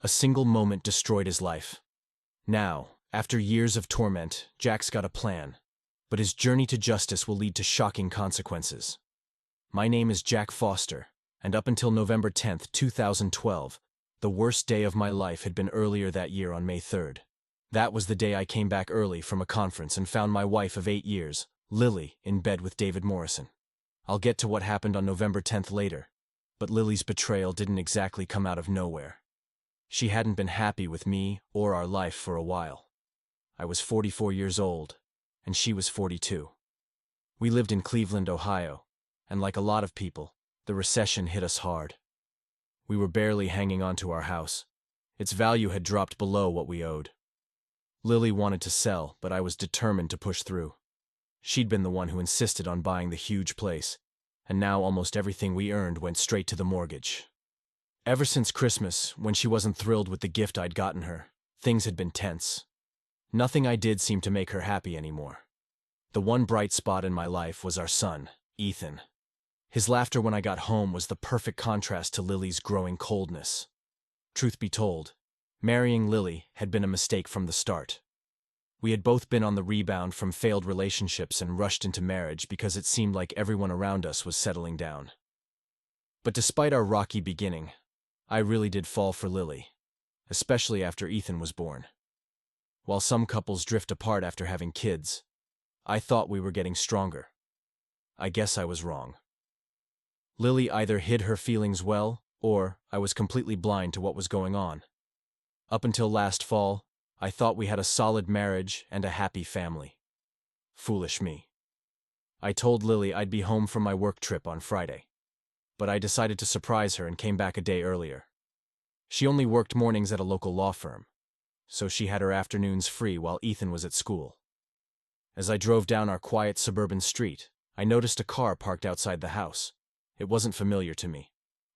A single moment destroyed his life. Now, after years of torment, Jack's got a plan, but his journey to justice will lead to shocking consequences. My name is Jack Foster, and up until November 10th, 2012, the worst day of my life had been earlier that year on May 3rd. That was the day I came back early from a conference and found my wife of 8 years, Lily, in bed with David Morrison. I'll get to what happened on November 10th later, but Lily's betrayal didn't exactly come out of nowhere. She hadn't been happy with me or our life for a while. I was 44 years old, and she was 42. We lived in Cleveland, Ohio, and like a lot of people, the recession hit us hard. We were barely hanging on to our house. Its value had dropped below what we owed. Lily wanted to sell, but I was determined to push through. She'd been the one who insisted on buying the huge place, and now almost everything we earned went straight to the mortgage. Ever since Christmas, when she wasn't thrilled with the gift I'd gotten her, things had been tense. Nothing I did seemed to make her happy anymore. The one bright spot in my life was our son, Ethan. His laughter when I got home was the perfect contrast to Lily's growing coldness. Truth be told, marrying Lily had been a mistake from the start. We had both been on the rebound from failed relationships and rushed into marriage because it seemed like everyone around us was settling down. But despite our rocky beginning, I really did fall for Lily, especially after Ethan was born. While some couples drift apart after having kids, I thought we were getting stronger. I guess I was wrong. Lily either hid her feelings well, or I was completely blind to what was going on. Up until last fall, I thought we had a solid marriage and a happy family. Foolish me. I told Lily I'd be home from my work trip on Friday, but I decided to surprise her and came back a day earlier. She only worked mornings at a local law firm, so she had her afternoons free while Ethan was at school. As I drove down our quiet suburban street, I noticed a car parked outside the house. It wasn't familiar to me.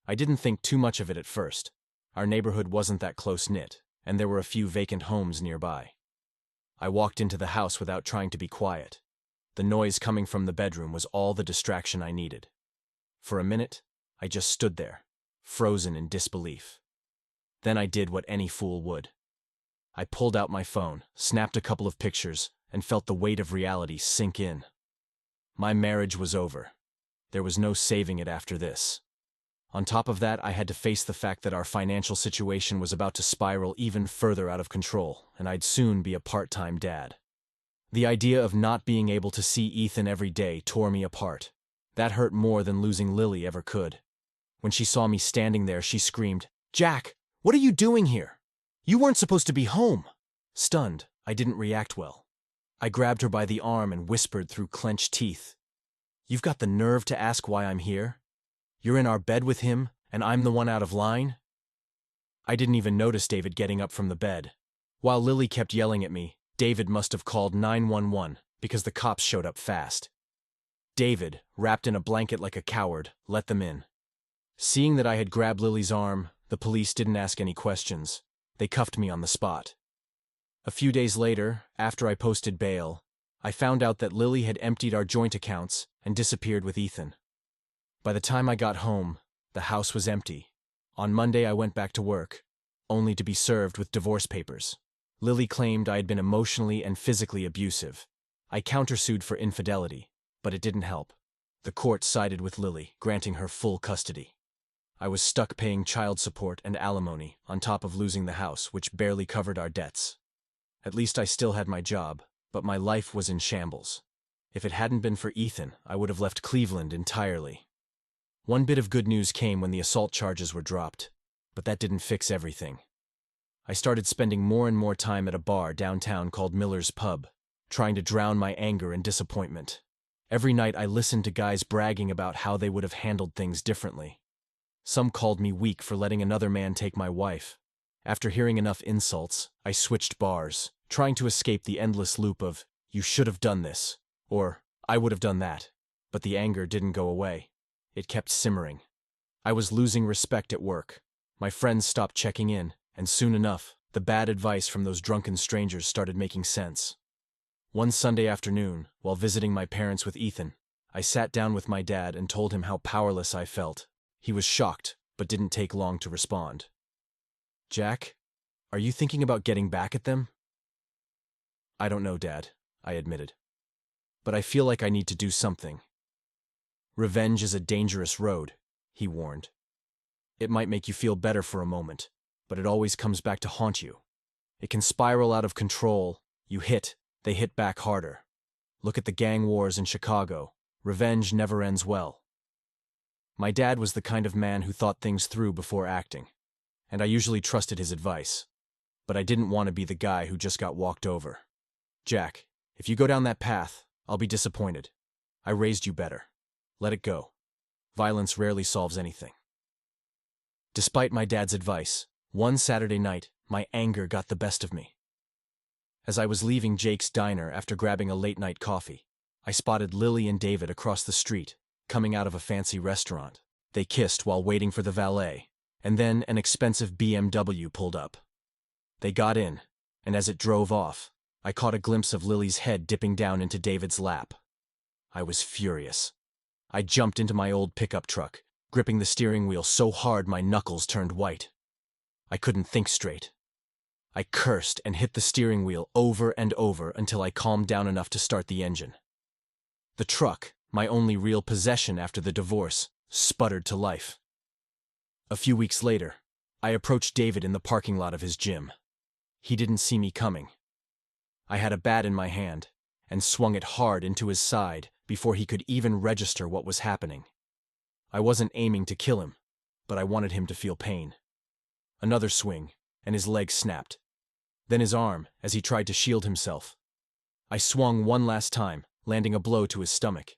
I didn't think too much of it at first. Our neighborhood wasn't that close-knit, and there were a few vacant homes nearby. I walked into the house without trying to be quiet. The noise coming from the bedroom was all the distraction I needed. For a minute, I just stood there, frozen in disbelief. Then I did what any fool would. I pulled out my phone, snapped a couple of pictures, and felt the weight of reality sink in. My marriage was over. There was no saving it after this. On top of that, I had to face the fact that our financial situation was about to spiral even further out of control, and I'd soon be a part-time dad. The idea of not being able to see Ethan every day tore me apart. That hurt more than losing Lily ever could. When she saw me standing there, she screamed, "Jack, what are you doing here? You weren't supposed to be home." Stunned, I didn't react well. I grabbed her by the arm and whispered through clenched teeth, "You've got the nerve to ask why I'm here? You're in our bed with him, and I'm the one out of line?" I didn't even notice David getting up from the bed. While Lily kept yelling at me, David must have called 911 because the cops showed up fast. David, wrapped in a blanket like a coward, let them in. Seeing that I had grabbed Lily's arm, the police didn't ask any questions. They cuffed me on the spot. A few days later, after I posted bail, I found out that Lily had emptied our joint accounts and disappeared with Ethan. By the time I got home, the house was empty. On Monday I went back to work, only to be served with divorce papers. Lily claimed I had been emotionally and physically abusive. I countersued for infidelity, but it didn't help. The court sided with Lily, granting her full custody. I was stuck paying child support and alimony, on top of losing the house, which barely covered our debts. At least I still had my job, but my life was in shambles. If it hadn't been for Ethan, I would have left Cleveland entirely. One bit of good news came when the assault charges were dropped, but that didn't fix everything. I started spending more and more time at a bar downtown called Miller's Pub, trying to drown my anger and disappointment. Every night I listened to guys bragging about how they would have handled things differently. Some called me weak for letting another man take my wife. After hearing enough insults, I switched bars, trying to escape the endless loop of, "You should have done this," or "I would have done that." But the anger didn't go away. It kept simmering. I was losing respect at work. My friends stopped checking in, and soon enough, the bad advice from those drunken strangers started making sense. One Sunday afternoon, while visiting my parents with Ethan, I sat down with my dad and told him how powerless I felt. He was shocked, but didn't take long to respond. Jack, are you thinking about getting back at them? I don't know, Dad, I admitted. But I feel like I need to do something. Revenge is a dangerous road, he warned. It might make you feel better for a moment, but it always comes back to haunt you. It can spiral out of control. You hit, they hit back harder. Look at the gang wars in Chicago. Revenge never ends well. My dad was the kind of man who thought things through before acting, and I usually trusted his advice. But I didn't want to be the guy who just got walked over. Jack, if you go down that path, I'll be disappointed. I raised you better. Let it go. Violence rarely solves anything. Despite my dad's advice, one Saturday night, my anger got the best of me. As I was leaving Jake's diner after grabbing a late-night coffee, I spotted Lily and David across the street, coming out of a fancy restaurant. They kissed while waiting for the valet, and then an expensive BMW pulled up. They got in, and as it drove off, I caught a glimpse of Lily's head dipping down into David's lap. I was furious. I jumped into my old pickup truck, gripping the steering wheel so hard my knuckles turned white. I couldn't think straight. I cursed and hit the steering wheel over and over until I calmed down enough to start the engine. The truck, my only real possession after the divorce, sputtered to life. A few weeks later, I approached David in the parking lot of his gym. He didn't see me coming. I had a bat in my hand and swung it hard into his side before he could even register what was happening. I wasn't aiming to kill him, but I wanted him to feel pain. Another swing, and his leg snapped. Then his arm, as he tried to shield himself. I swung one last time, landing a blow to his stomach.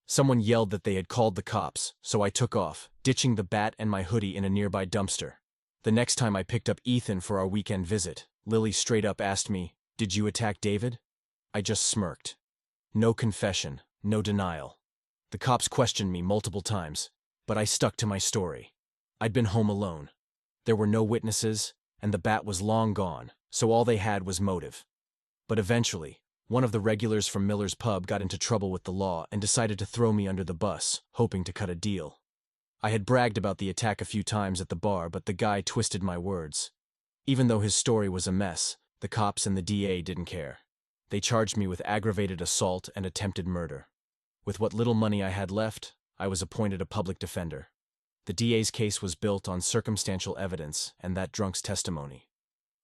Someone yelled that they had called the cops, so I took off, ditching the bat and my hoodie in a nearby dumpster. The next time I picked up Ethan for our weekend visit, Lily straight up asked me, "Did you attack David?" I just smirked. No confession, no denial. The cops questioned me multiple times, but I stuck to my story. I'd been home alone. There were no witnesses, and the bat was long gone, so all they had was motive. But eventually, one of the regulars from Miller's pub got into trouble with the law and decided to throw me under the bus, hoping to cut a deal. I had bragged about the attack a few times at the bar, but the guy twisted my words. Even though his story was a mess, the cops and the DA didn't care. They charged me with aggravated assault and attempted murder. With what little money I had left, I was appointed a public defender. The DA's case was built on circumstantial evidence and that drunk's testimony.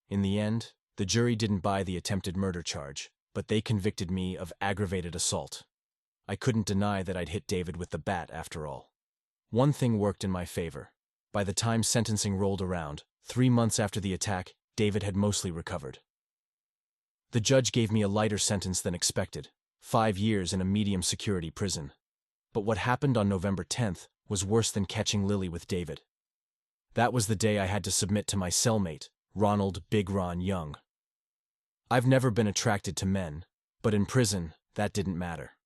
In the end, the jury didn't buy the attempted murder charge, but they convicted me of aggravated assault. I couldn't deny that I'd hit David with the bat after all. One thing worked in my favor. By the time sentencing rolled around, 3 months after the attack, David had mostly recovered. The judge gave me a lighter sentence than expected, 5 years in a medium-security prison. But what happened on November 10th was worse than catching Lily with David. That was the day I had to submit to my cellmate, Ronald Big Ron Young. I've never been attracted to men, but in prison, that didn't matter.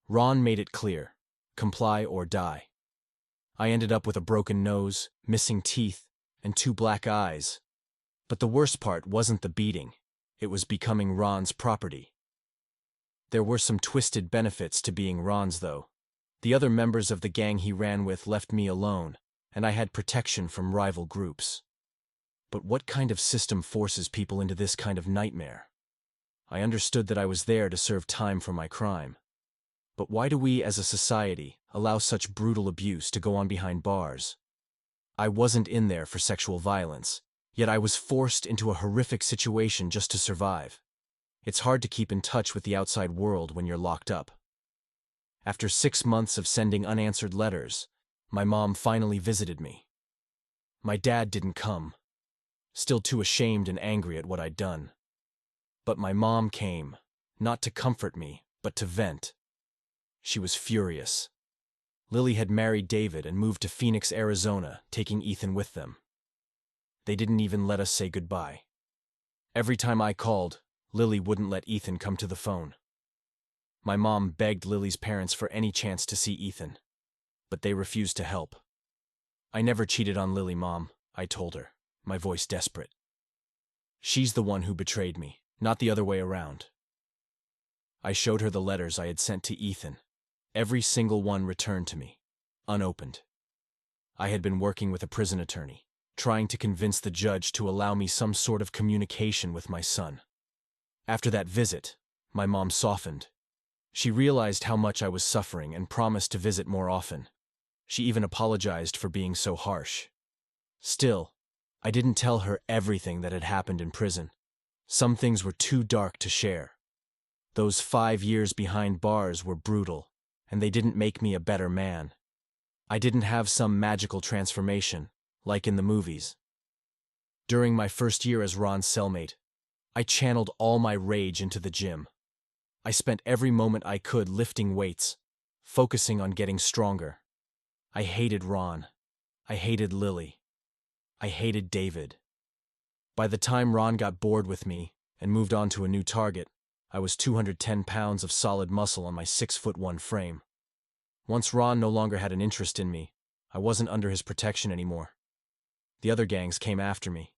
Ron made it clear, comply or die. I ended up with a broken nose, missing teeth, and 2 black eyes. But the worst part wasn't the beating. It was becoming Ron's property. There were some twisted benefits to being Ron's, though. The other members of the gang he ran with left me alone, and I had protection from rival groups. But what kind of system forces people into this kind of nightmare? I understood that I was there to serve time for my crime. But why do we, as a society, allow such brutal abuse to go on behind bars? I wasn't in there for sexual violence, yet I was forced into a horrific situation just to survive. It's hard to keep in touch with the outside world when you're locked up. After 6 months of sending unanswered letters, my mom finally visited me. My dad didn't come, still too ashamed and angry at what I'd done. But my mom came, not to comfort me, but to vent. She was furious. Lily had married David and moved to Phoenix, Arizona, taking Ethan with them. They didn't even let us say goodbye. Every time I called, Lily wouldn't let Ethan come to the phone. My mom begged Lily's parents for any chance to see Ethan, but they refused to help. "I never cheated on Lily, Mom," I told her, my voice desperate. "She's the one who betrayed me, not the other way around." I showed her the letters I had sent to Ethan. Every single one returned to me, unopened. I had been working with a prison attorney, trying to convince the judge to allow me some sort of communication with my son. After that visit, my mom softened. She realized how much I was suffering and promised to visit more often. She even apologized for being so harsh. Still, I didn't tell her everything that had happened in prison. Some things were too dark to share. Those 5 years behind bars were brutal, and they didn't make me a better man. I didn't have some magical transformation, like in the movies. During my first year as Ron's cellmate, I channeled all my rage into the gym. I spent every moment I could lifting weights, focusing on getting stronger. I hated Ron. I hated Lily. I hated David. By the time Ron got bored with me and moved on to a new target, I was 210 pounds of solid muscle on my 6'1" frame. Once Ron no longer had an interest in me, I wasn't under his protection anymore. The other gangs came after me.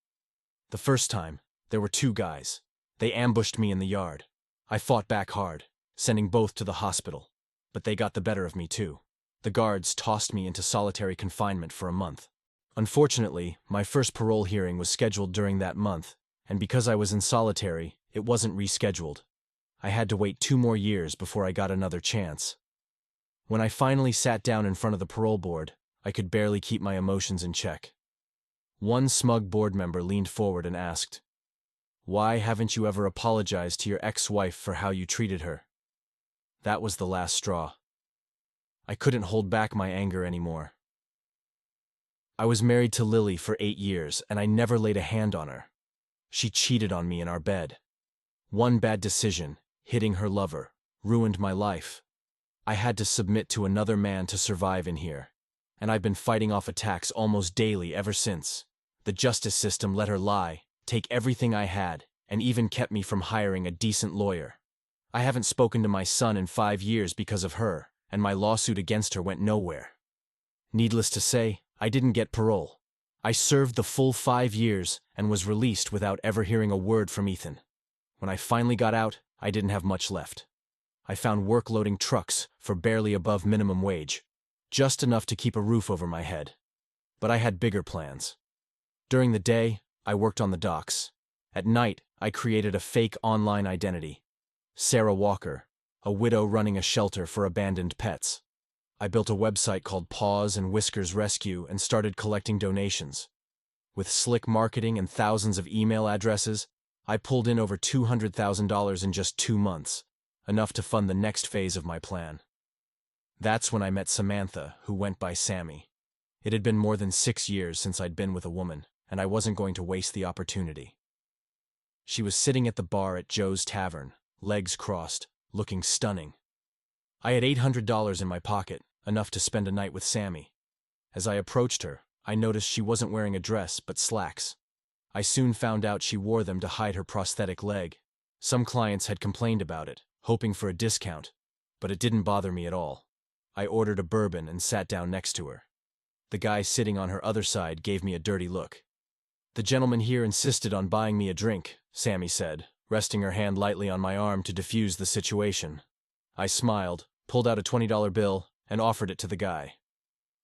The first time, there were 2 guys. They ambushed me in the yard. I fought back hard, sending both to the hospital, but they got the better of me too. The guards tossed me into solitary confinement for a month. Unfortunately, my first parole hearing was scheduled during that month, and because I was in solitary, it wasn't rescheduled. I had to wait 2 more years before I got another chance. When I finally sat down in front of the parole board, I could barely keep my emotions in check. One smug board member leaned forward and asked, "Why haven't you ever apologized to your ex-wife for how you treated her?" That was the last straw. I couldn't hold back my anger anymore. I was married to Lily for 8 years, and I never laid a hand on her. She cheated on me in our bed. One bad decision, hitting her lover, ruined my life. I had to submit to another man to survive in here, and I've been fighting off attacks almost daily ever since. The justice system let her lie, take everything I had, and even kept me from hiring a decent lawyer. I haven't spoken to my son in 5 years because of her, and my lawsuit against her went nowhere. Needless to say, I didn't get parole. I served the full 5 years and was released without ever hearing a word from Ethan. When I finally got out, I didn't have much left. I found work loading trucks for barely above minimum wage, just enough to keep a roof over my head. But I had bigger plans. During the day, I worked on the docks. At night, I created a fake online identity. Sarah Walker, a widow running a shelter for abandoned pets. I built a website called Paws and Whiskers Rescue and started collecting donations. With slick marketing and thousands of email addresses, I pulled in over $200,000 in just 2 months, enough to fund the next phase of my plan. That's when I met Samantha, who went by Sammy. It had been more than 6 years since I'd been with a woman, and I wasn't going to waste the opportunity. She was sitting at the bar at Joe's Tavern, legs crossed, looking stunning. I had $800 in my pocket, enough to spend a night with Sammy. As I approached her, I noticed she wasn't wearing a dress but slacks. I soon found out she wore them to hide her prosthetic leg. Some clients had complained about it, hoping for a discount, but it didn't bother me at all. I ordered a bourbon and sat down next to her. The guy sitting on her other side gave me a dirty look. "The gentleman here insisted on buying me a drink," Sammy said, resting her hand lightly on my arm to diffuse the situation. I smiled, pulled out a $20 bill, and offered it to the guy.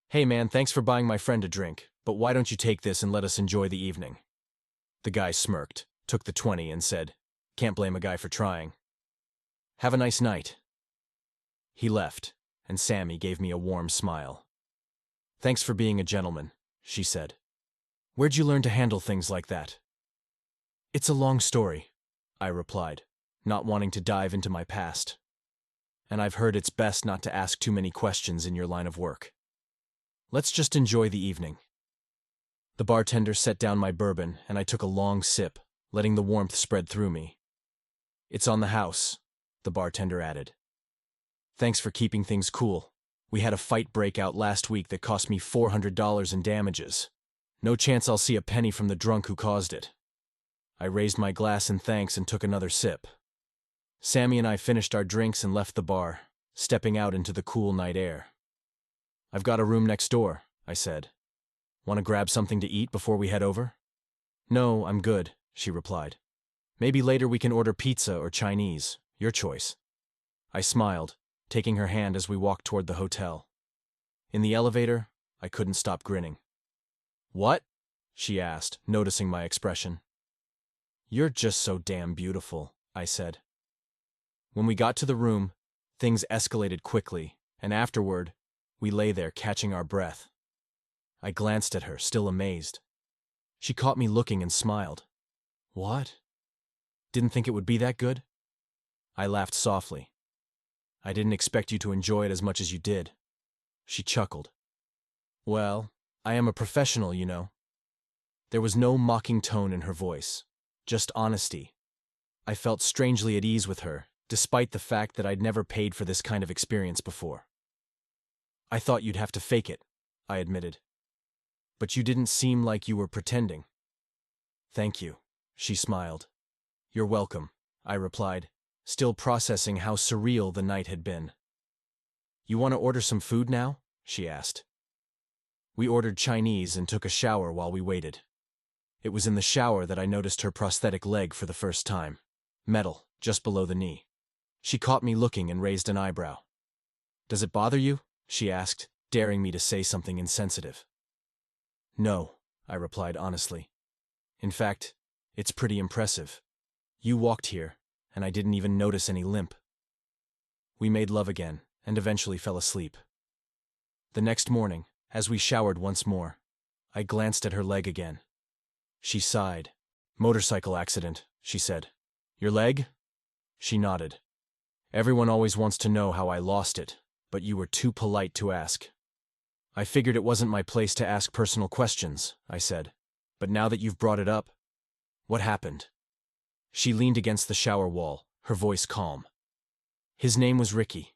"Hey man, thanks for buying my friend a drink, but why don't you take this and let us enjoy the evening?" The guy smirked, took the 20 and said, "Can't blame a guy for trying. Have a nice night." He left, and Sammy gave me a warm smile. "Thanks for being a gentleman," she said. "Where'd you learn to handle things like that?" "It's a long story," I replied, not wanting to dive into my past. "And I've heard it's best not to ask too many questions in your line of work. Let's just enjoy the evening." The bartender set down my bourbon, and I took a long sip, letting the warmth spread through me. "It's on the house," the bartender added. "Thanks for keeping things cool. We had a fight break out last week that cost me $400 in damages. No chance I'll see a penny from the drunk who caused it." I raised my glass in thanks and took another sip. Sammy and I finished our drinks and left the bar, stepping out into the cool night air. "I've got a room next door," I said. "Want to grab something to eat before we head over?" "No, I'm good," she replied. "Maybe later we can order pizza or Chinese, your choice." I smiled, taking her hand as we walked toward the hotel. In the elevator, I couldn't stop grinning. "What?" she asked, noticing my expression. You're just so damn beautiful, I said. When we got to the room, things escalated quickly, and afterward, we lay there catching our breath. I glanced at her, still amazed. She caught me looking and smiled. What? Didn't think it would be that good? I laughed softly. I didn't expect you to enjoy it as much as you did. She chuckled. Well, I am a professional, you know. There was no mocking tone in her voice, just honesty. I felt strangely at ease with her, despite the fact that I'd never paid for this kind of experience before. I thought you'd have to fake it, I admitted. But you didn't seem like you were pretending. Thank you, she smiled. You're welcome, I replied, still processing how surreal the night had been. You want to order some food now? She asked. We ordered Chinese and took a shower while we waited. It was in the shower that I noticed her prosthetic leg for the first time. Metal, just below the knee. She caught me looking and raised an eyebrow. Does it bother you? She asked, daring me to say something insensitive. No, I replied honestly. In fact, it's pretty impressive. You walked here, and I didn't even notice any limp. We made love again, and eventually fell asleep. The next morning, as we showered once more, I glanced at her leg again. She sighed. Motorcycle accident, she said. Your leg? She nodded. Everyone always wants to know how I lost it, but you were too polite to ask. I figured it wasn't my place to ask personal questions, I said. But now that you've brought it up, what happened? She leaned against the shower wall, her voice calm. His name was Ricky.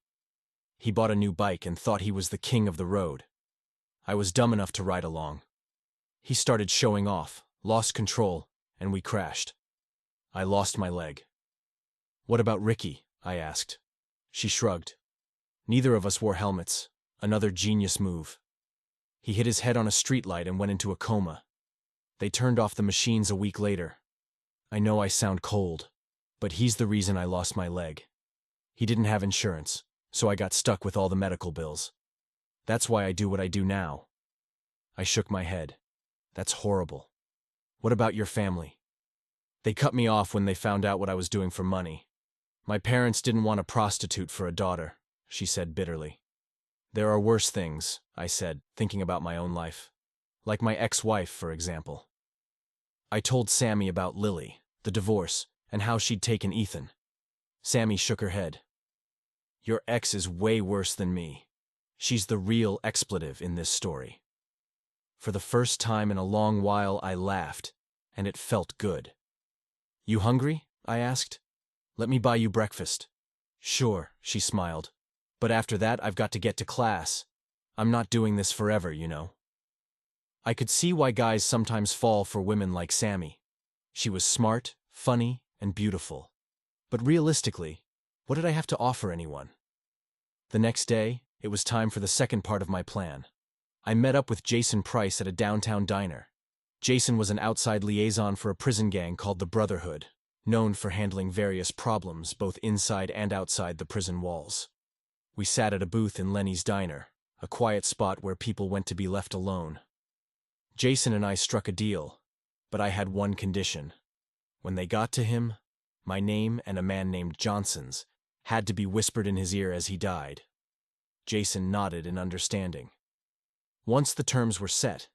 He bought a new bike and thought he was the king of the road. I was dumb enough to ride along. He started showing off, lost control, and we crashed. I lost my leg. What about Ricky? I asked. She shrugged. Neither of us wore helmets. Another genius move. He hit his head on a streetlight and went into a coma. They turned off the machines a week later. I know I sound cold, but he's the reason I lost my leg. He didn't have insurance, so I got stuck with all the medical bills. That's why I do what I do now. I shook my head. That's horrible. What about your family? They cut me off when they found out what I was doing for money. My parents didn't want a prostitute for a daughter, she said bitterly. There are worse things, I said, thinking about my own life. Like my ex-wife, for example. I told Sammy about Lily, the divorce, and how she'd taken Ethan. Sammy shook her head. Your ex is way worse than me. She's the real expletive in this story. For the first time in a long while, I laughed, and it felt good. You hungry? I asked. Let me buy you breakfast. Sure, she smiled. But after that, I've got to get to class. I'm not doing this forever, you know. I could see why guys sometimes fall for women like Sammy. She was smart, funny, and beautiful. But realistically, what did I have to offer anyone? The next day, it was time for the second part of my plan. I met up with Jason Price at a downtown diner. Jason was an outside liaison for a prison gang called the Brotherhood, known for handling various problems both inside and outside the prison walls. We sat at a booth in Lenny's diner, a quiet spot where people went to be left alone. Jason and I struck a deal, but I had one condition. When they got to him, my name and a man named Johnson's had to be whispered in his ear as he died. Jason nodded in understanding. Once the terms were set,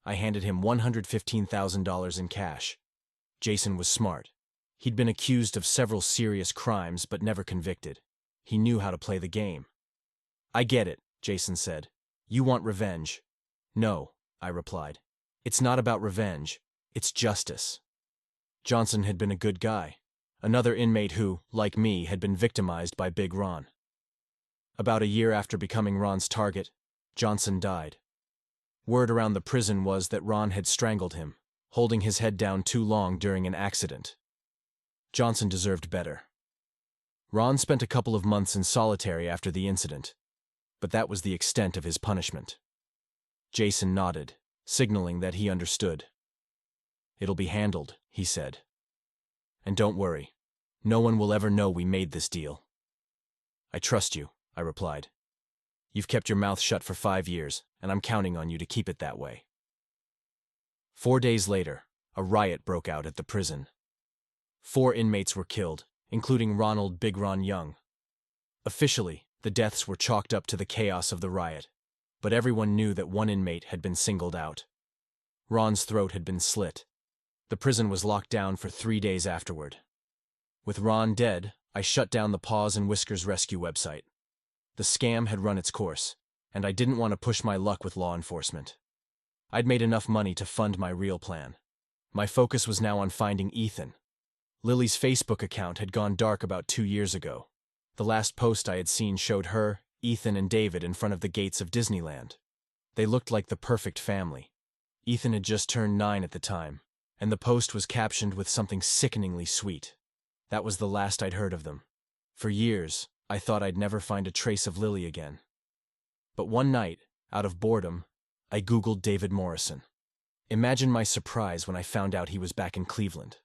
I handed him $115,000 in cash. Jason was smart. He'd been accused of several serious crimes but never convicted. He knew how to play the game. I get it, Jason said. You want revenge. No, I replied. It's not about revenge. It's justice. Johnson had been a good guy. Another inmate who, like me, had been victimized by Big Ron. About a year after becoming Ron's target, Johnson died. Word around the prison was that Ron had strangled him, holding his head down too long during an accident. Johnson deserved better. Ron spent a couple of months in solitary after the incident, but that was the extent of his punishment. Jason nodded, signaling that he understood. It'll be handled, he said. And don't worry, no one will ever know we made this deal. I trust you, I replied. You've kept your mouth shut for 5 years, and I'm counting on you to keep it that way. 4 days later, a riot broke out at the prison. 4 inmates were killed, including Ronald Big Ron Young. Officially, the deaths were chalked up to the chaos of the riot, but everyone knew that one inmate had been singled out. Ron's throat had been slit. The prison was locked down for 3 days afterward. With Ron dead, I shut down the Paws and Whiskers rescue website. The scam had run its course, and I didn't want to push my luck with law enforcement. I'd made enough money to fund my real plan. My focus was now on finding Ethan. Lily's Facebook account had gone dark about 2 years ago. The last post I had seen showed her, Ethan, and David in front of the gates of Disneyland. They looked like the perfect family. Ethan had just turned 9 at the time, and the post was captioned with something sickeningly sweet. That was the last I'd heard of them. For years, I thought I'd never find a trace of Lily again. But one night, out of boredom, I Googled David Morrison. Imagine my surprise when I found out he was back in Cleveland.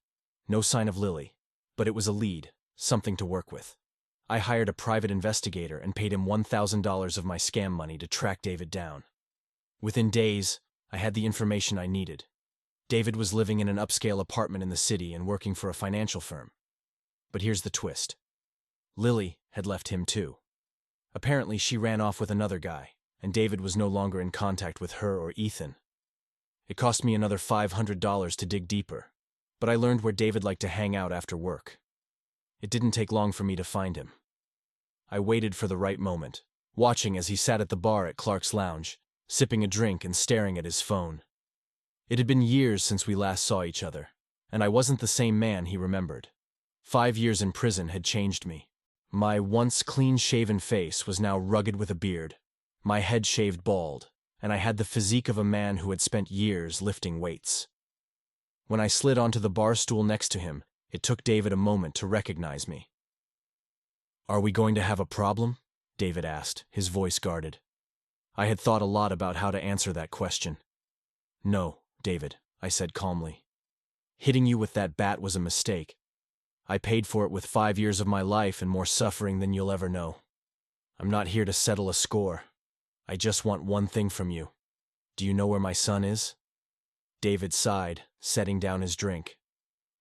No sign of Lily, but it was a lead, something to work with. I hired a private investigator and paid him $1,000 of my scam money to track David down. Within days, I had the information I needed. David was living in an upscale apartment in the city and working for a financial firm. But here's the twist. Lily had left him too. Apparently, she ran off with another guy, and David was no longer in contact with her or Ethan. It cost me another $500 to dig deeper, but I learned where David liked to hang out after work. It didn't take long for me to find him. I waited for the right moment, watching as he sat at the bar at Clark's Lounge, sipping a drink and staring at his phone. It had been years since we last saw each other, and I wasn't the same man he remembered. 5 years in prison had changed me. My once clean-shaven face was now rugged with a beard, my head shaved bald, and I had the physique of a man who had spent years lifting weights. When I slid onto the bar stool next to him, it took David a moment to recognize me. "Are we going to have a problem?" David asked, his voice guarded. I had thought a lot about how to answer that question. "No, David," I said calmly. "Hitting you with that bat was a mistake. I paid for it with 5 years of my life and more suffering than you'll ever know. I'm not here to settle a score. I just want one thing from you. Do you know where my son is?" David sighed, setting down his drink.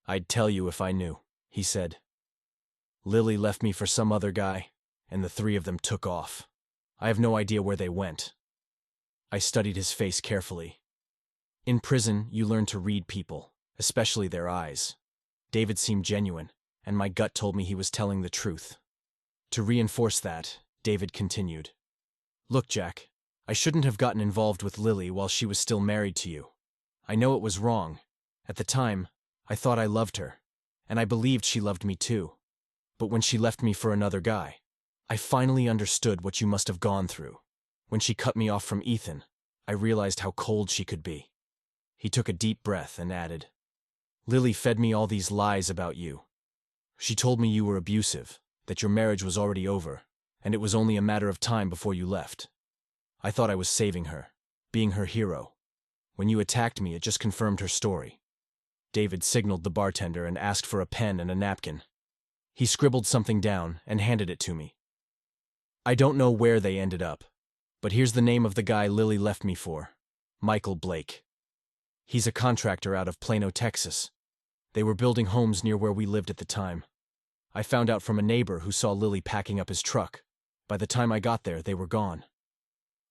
"I'd tell you if I knew," he said. "Lily left me for some other guy, and the 3 of them took off. I have no idea where they went." I studied his face carefully. In prison, you learn to read people, especially their eyes. David seemed genuine, and my gut told me he was telling the truth. To reinforce that, David continued. "Look, Jack, I shouldn't have gotten involved with Lily while she was still married to you. I know it was wrong. At the time, I thought I loved her, and I believed she loved me too. But when she left me for another guy, I finally understood what you must have gone through. When she cut me off from Ethan, I realized how cold she could be." He took a deep breath and added, "Lily fed me all these lies about you. She told me you were abusive, that your marriage was already over, and it was only a matter of time before you left. I thought I was saving her, being her hero. When you attacked me, it just confirmed her story." David signaled the bartender and asked for a pen and a napkin. He scribbled something down and handed it to me. "I don't know where they ended up, but here's the name of the guy Lily left me for. Michael Blake. He's a contractor out of Plano, Texas. They were building homes near where we lived at the time. I found out from a neighbor who saw Lily packing up his truck. By the time I got there, they were gone."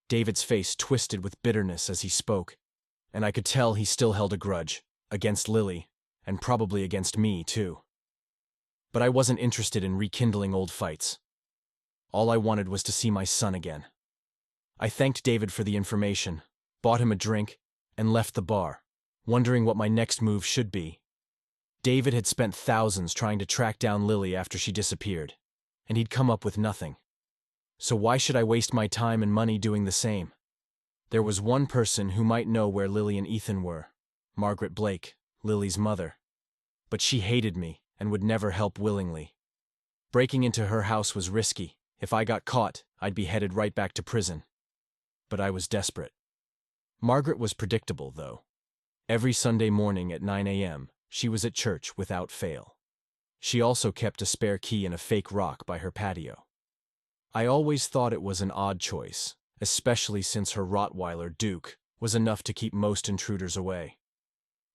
David's face twisted with bitterness as he spoke, and I could tell he still held a grudge, against Lily, and probably against me, too. But I wasn't interested in rekindling old fights. All I wanted was to see my son again. I thanked David for the information, bought him a drink, and left the bar, wondering what my next move should be. David had spent thousands trying to track down Lily after she disappeared, and he'd come up with nothing. So why should I waste my time and money doing the same? There was one person who might know where Lily and Ethan were, Margaret Blake, Lily's mother. But she hated me and would never help willingly. Breaking into her house was risky. If I got caught, I'd be headed right back to prison. But I was desperate. Margaret was predictable, though. Every Sunday morning at 9 a.m., she was at church without fail. She also kept a spare key in a fake rock by her patio. I always thought it was an odd choice, especially since her Rottweiler, Duke, was enough to keep most intruders away.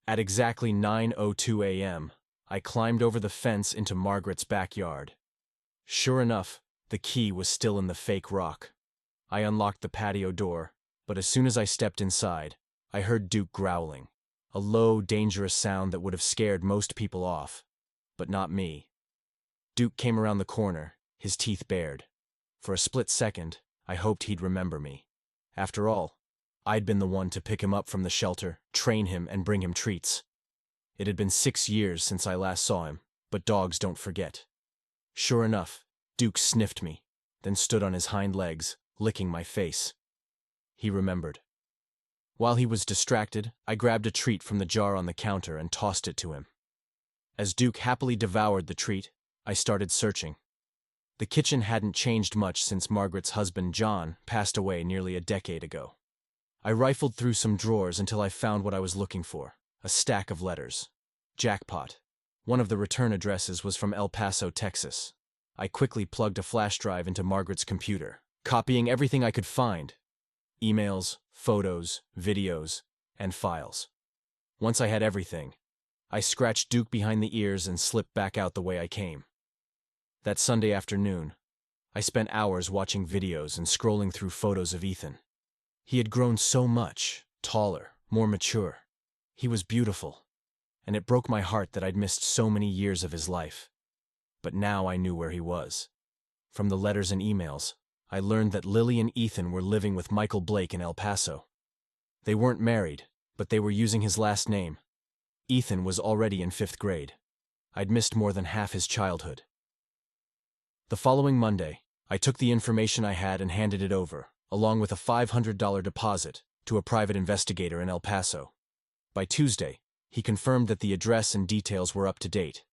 At exactly 9:02 a.m., I climbed over the fence into Margaret's backyard. Sure enough, the key was still in the fake rock. I unlocked the patio door, but as soon as I stepped inside, I heard Duke growling, a low, dangerous sound that would have scared most people off, but not me. Duke came around the corner, his teeth bared. For a split second, I hoped he'd remember me. After all, I'd been the one to pick him up from the shelter, train him, and bring him treats. It had been 6 years since I last saw him, but dogs don't forget. Sure enough, Duke sniffed me, then stood on his hind legs, licking my face. He remembered. While he was distracted, I grabbed a treat from the jar on the counter and tossed it to him. As Duke happily devoured the treat, I started searching. The kitchen hadn't changed much since Margaret's husband John passed away nearly a decade ago. I rifled through some drawers until I found what I was looking for, a stack of letters. Jackpot. One of the return addresses was from El Paso, Texas. I quickly plugged a flash drive into Margaret's computer, copying everything I could find: emails, photos, videos, and files. Once I had everything, I scratched Duke behind the ears and slipped back out the way I came. That Sunday afternoon, I spent hours watching videos and scrolling through photos of Ethan. He had grown so much, taller, more mature. He was beautiful, and it broke my heart that I'd missed so many years of his life. But now I knew where he was. From the letters and emails, I learned that Lily and Ethan were living with Michael Blake in El Paso. They weren't married, but they were using his last name. Ethan was already in 5th grade. I'd missed more than half his childhood. The following Monday, I took the information I had and handed it over, along with a $500 deposit, to a private investigator in El Paso. By Tuesday, he confirmed that the address and details were up to date.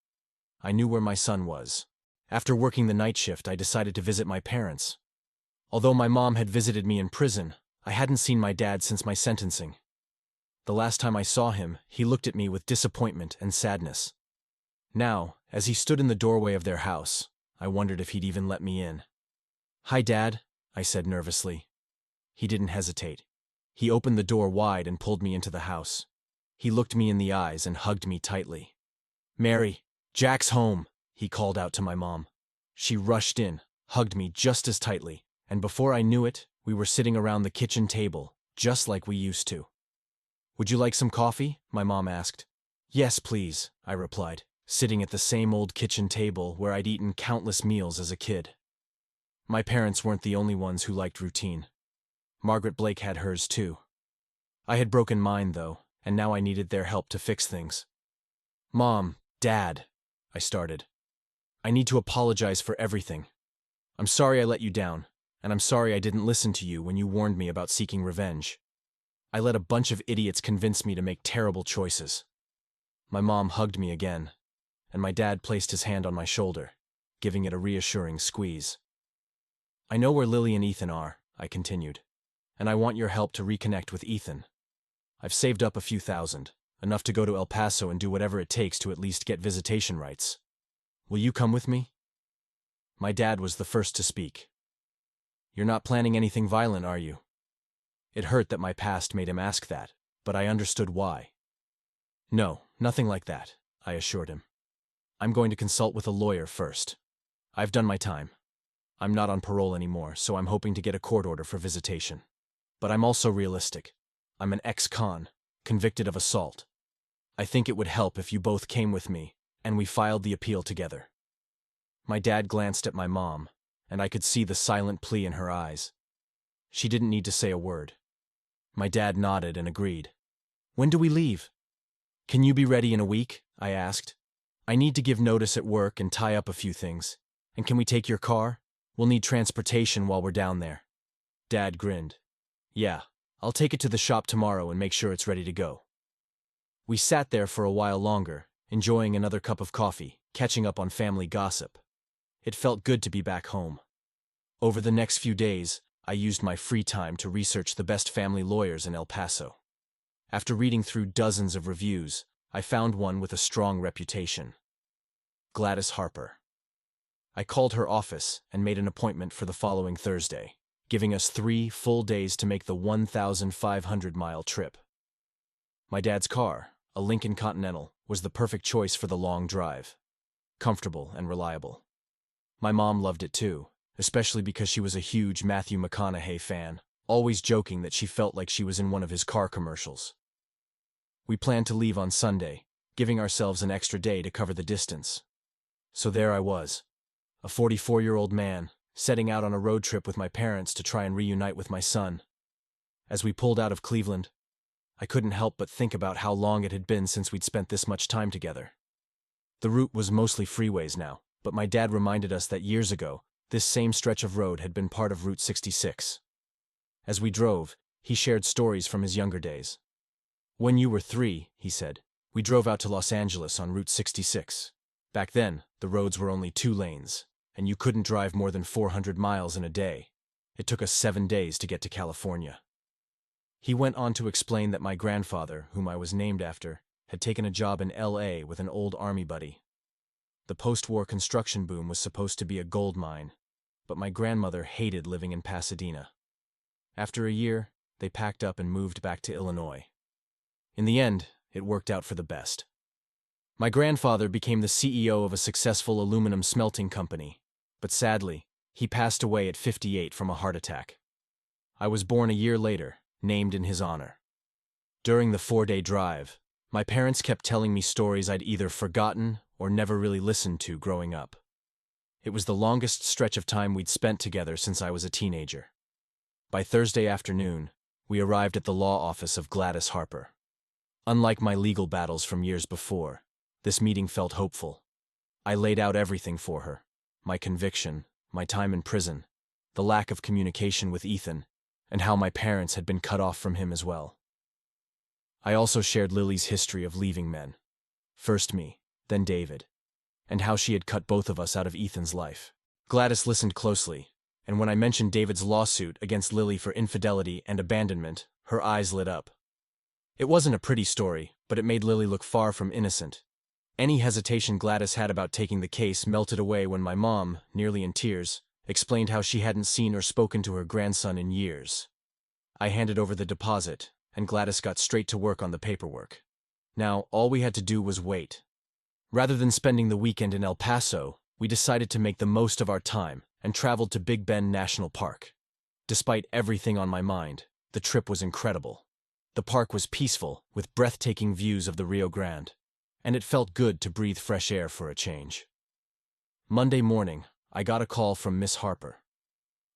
I knew where my son was. After working the night shift, I decided to visit my parents. Although my mom had visited me in prison, I hadn't seen my dad since my sentencing. The last time I saw him, he looked at me with disappointment and sadness. Now, as he stood in the doorway of their house, I wondered if he'd even let me in. "Hi, Dad," I said nervously. He didn't hesitate. He opened the door wide and pulled me into the house. He looked me in the eyes and hugged me tightly. "Mary, Jack's home," he called out to my mom. She rushed in, hugged me just as tightly, and before I knew it, we were sitting around the kitchen table, just like we used to. "Would you like some coffee?" my mom asked. "Yes, please," I replied, sitting at the same old kitchen table where I'd eaten countless meals as a kid. My parents weren't the only ones who liked routine. Margaret Blake had hers too. I had broken mine, though, and now I needed their help to fix things. "Mom, Dad," I started. "I need to apologize for everything. I'm sorry I let you down, and I'm sorry I didn't listen to you when you warned me about seeking revenge. I let a bunch of idiots convince me to make terrible choices." My mom hugged me again, and my dad placed his hand on my shoulder, giving it a reassuring squeeze. "I know where Lily and Ethan are," I continued, "and I want your help to reconnect with Ethan. I've saved up a few thousand, enough to go to El Paso and do whatever it takes to at least get visitation rights. Will you come with me?" My dad was the first to speak. "You're not planning anything violent, are you?" It hurt that my past made him ask that, but I understood why. "No, nothing like that," I assured him. "I'm going to consult with a lawyer first. I've done my time. I'm not on parole anymore, so I'm hoping to get a court order for visitation. But I'm also realistic. I'm an ex-con, convicted of assault. I think it would help if you both came with me, and we filed the appeal together." My dad glanced at my mom, and I could see the silent plea in her eyes. She didn't need to say a word. My dad nodded and agreed. "When do we leave?" "Can you be ready in a week?" I asked. "I need to give notice at work and tie up a few things. And can we take your car? We'll need transportation while we're down there." Dad grinned. "Yeah, I'll take it to the shop tomorrow and make sure it's ready to go." We sat there for a while longer, enjoying another cup of coffee, catching up on family gossip. It felt good to be back home. Over the next few days, I used my free time to research the best family lawyers in El Paso. After reading through dozens of reviews, I found one with a strong reputation: Gladys Harper. I called her office and made an appointment for the following Thursday, giving us 3 full days to make the 1,500-mile trip. My dad's car, a Lincoln Continental, was the perfect choice for the long drive. Comfortable and reliable. My mom loved it too, especially because she was a huge Matthew McConaughey fan, always joking that she felt like she was in one of his car commercials. We planned to leave on Sunday, giving ourselves an extra day to cover the distance. So there I was, a 44-year-old man, setting out on a road trip with my parents to try and reunite with my son. As we pulled out of Cleveland, I couldn't help but think about how long it had been since we'd spent this much time together. The route was mostly freeways now, but my dad reminded us that years ago, this same stretch of road had been part of Route 66. As we drove, he shared stories from his younger days. "When you were 3, he said, we drove out to Los Angeles on Route 66. Back then, the roads were only 2 lanes, and you couldn't drive more than 400 miles in a day. It took us 7 days to get to California." He went on to explain that my grandfather, whom I was named after, had taken a job in LA with an old army buddy. The post-war construction boom was supposed to be a gold mine, but my grandmother hated living in Pasadena. After a year, they packed up and moved back to Illinois. In the end, it worked out for the best. My grandfather became the CEO of a successful aluminum smelting company, but sadly, he passed away at 58 from a heart attack. I was born a year later, named in his honor. During the 4-day drive, my parents kept telling me stories I'd either forgotten or never really listened to growing up. It was the longest stretch of time we'd spent together since I was a teenager. By Thursday afternoon, we arrived at the law office of Gladys Harper. Unlike my legal battles from years before, this meeting felt hopeful. I laid out everything for her: my conviction, my time in prison, the lack of communication with Ethan, and how my parents had been cut off from him as well. I also shared Lily's history of leaving men. First me, then David, and how she had cut both of us out of Ethan's life. Gladys listened closely, and when I mentioned David's lawsuit against Lily for infidelity and abandonment, her eyes lit up. It wasn't a pretty story, but it made Lily look far from innocent. Any hesitation Gladys had about taking the case melted away when my mom, nearly in tears, explained how she hadn't seen or spoken to her grandson in years. I handed over the deposit, and Gladys got straight to work on the paperwork. Now, all we had to do was wait. Rather than spending the weekend in El Paso, we decided to make the most of our time and traveled to Big Bend National Park. Despite everything on my mind, the trip was incredible. The park was peaceful, with breathtaking views of the Rio Grande, and it felt good to breathe fresh air for a change. Monday morning, I got a call from Miss Harper.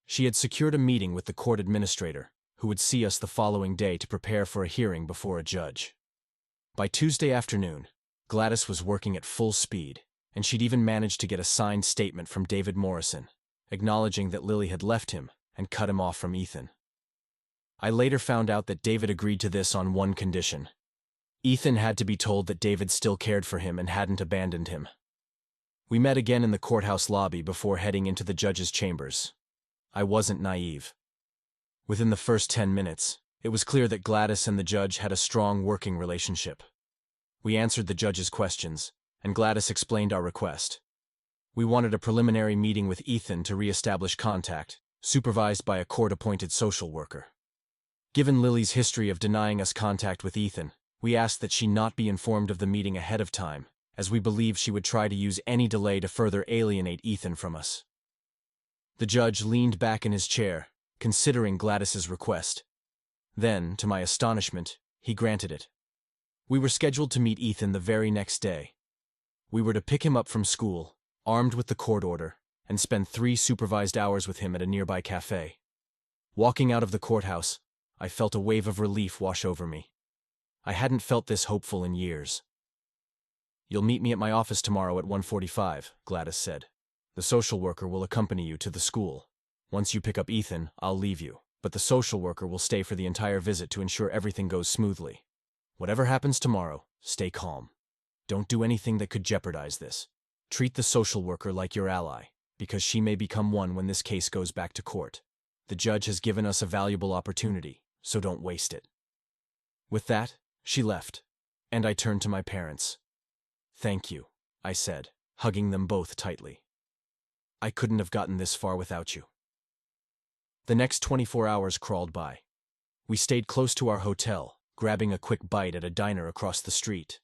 She had secured a meeting with the court administrator, who would see us the following day to prepare for a hearing before a judge. By Tuesday afternoon, Gladys was working at full speed, and she'd even managed to get a signed statement from David Morrison, acknowledging that Lily had left him and cut him off from Ethan. I later found out that David agreed to this on one condition. Ethan had to be told that David still cared for him and hadn't abandoned him. We met again in the courthouse lobby before heading into the judge's chambers. I wasn't naive. Within the first 10 minutes, it was clear that Gladys and the judge had a strong working relationship. We answered the judge's questions, and Gladys explained our request. We wanted a preliminary meeting with Ethan to re-establish contact, supervised by a court-appointed social worker. Given Lily's history of denying us contact with Ethan, we asked that she not be informed of the meeting ahead of time, as we believed she would try to use any delay to further alienate Ethan from us. The judge leaned back in his chair, considering Gladys's request. Then, to my astonishment, he granted it. We were scheduled to meet Ethan the very next day. We were to pick him up from school, armed with the court order, and spend 3 supervised hours with him at a nearby cafe. Walking out of the courthouse, I felt a wave of relief wash over me. I hadn't felt this hopeful in years. "You'll meet me at my office tomorrow at 1:45, Gladys said. "The social worker will accompany you to the school. Once you pick up Ethan, I'll leave you, but the social worker will stay for the entire visit to ensure everything goes smoothly. Whatever happens tomorrow, stay calm. Don't do anything that could jeopardize this. Treat the social worker like your ally, because she may become one when this case goes back to court. The judge has given us a valuable opportunity, so don't waste it." With that, she left, and I turned to my parents. "Thank you," I said, hugging them both tightly. "I couldn't have gotten this far without you." The next 24 hours crawled by. We stayed close to our hotel, grabbing a quick bite at a diner across the street.